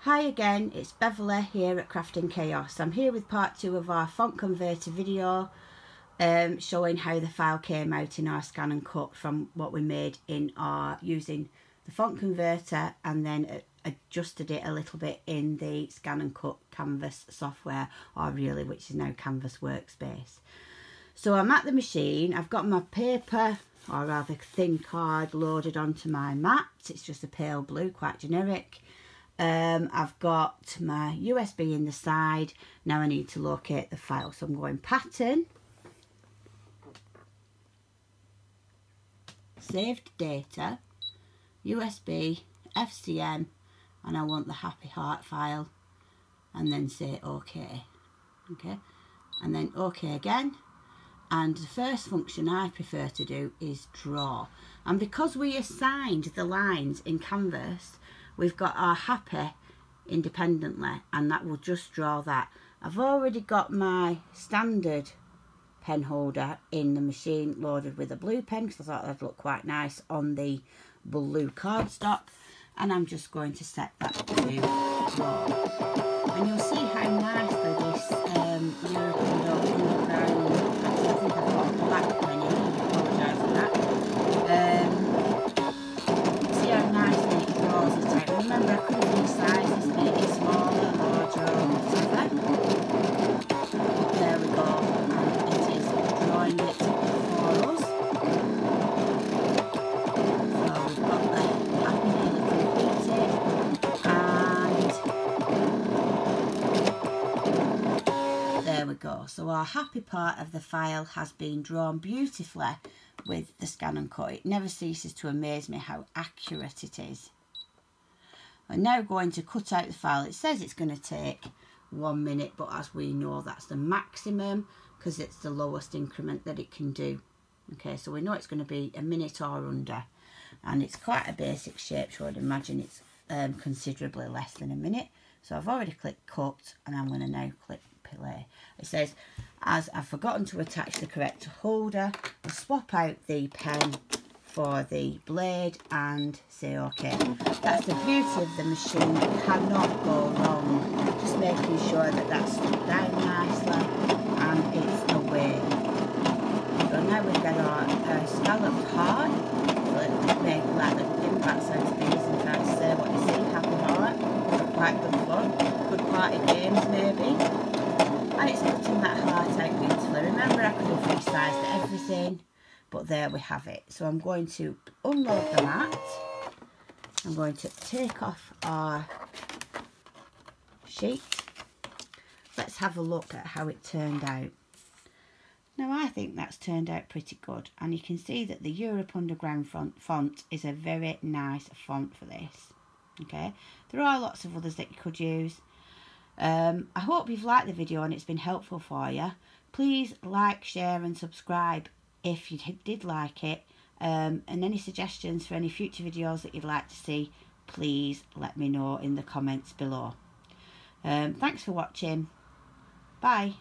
Hi again, it's Beverly here at Crafting Chaos. I'm here with part 2 of our font converter video showing how the file came out in our scan and cut from what we made in our using the font converter, and then adjusted it a little bit in the scan and cut canvas software, or really which is now canvasworkspace. So I'm at the machine, I've got my paper, or rather thin card, loaded onto my mat. It's just a pale blue, quite generic. I've got my USB in the side. Now I need to locate the file, so I'm going pattern, saved data, USB, FCM, and I want the happy heart file, and then say OK. And then OK again. And the first function I prefer to do is draw, and because we assigned the lines in Canvas, we've got our happy independently, and that will just draw that. I've already got my standard pen holder in the machine loaded with a blue pen, because I thought that'd look quite nice on the blue cardstock, and I'm just going to set that to draw. And you'll see how nicely this European underground, I think I've got a black pen in, I apologise for that. See how nicely it draws it out. Remember, I could have resized this, make it smaller, larger, or whatever. There we go, and it is drawing it for us. So we've got the happy nearly completed, and there we go. So our happy part of the file has been drawn beautifully with the scan and cut. It never ceases to amaze me how accurate it is. I'm now going to cut out the file. It says it's going to take 1 minute, but as we know, that's the maximum because it's the lowest increment that it can do. Okay, so we know it's going to be a minute or under, and it's quite a basic shape, so I'd imagine it's considerably less than a minute. So I've already clicked cut, and I'm going to now click play. It says, as I've forgotten to attach the correct holder, I'll swap out the pen for the blade and say OK. That's the beauty of the machine, it cannot go wrong. Just making sure that that's stuck down nicely and it's away. So now we've got our scalloped heart. So let's make like the impact sounds amazing, trying to say what you see, happy heart. Quite good fun, good party games maybe. And it's putting that heart out beautifully. Remember, I could have resized everything, but there we have it. So I'm going to unload the mat. I'm going to take off our sheet. Let's have a look at how it turned out. Now I think that's turned out pretty good, and you can see that the Europe Underground font is a very nice font for this. Okay, there are lots of others that you could use. I hope you've liked the video and it's been helpful for you. Please like, share and subscribe if you did like it, and any suggestions for any future videos that you'd like to see, please let me know in the comments below. Thanks for watching. Bye.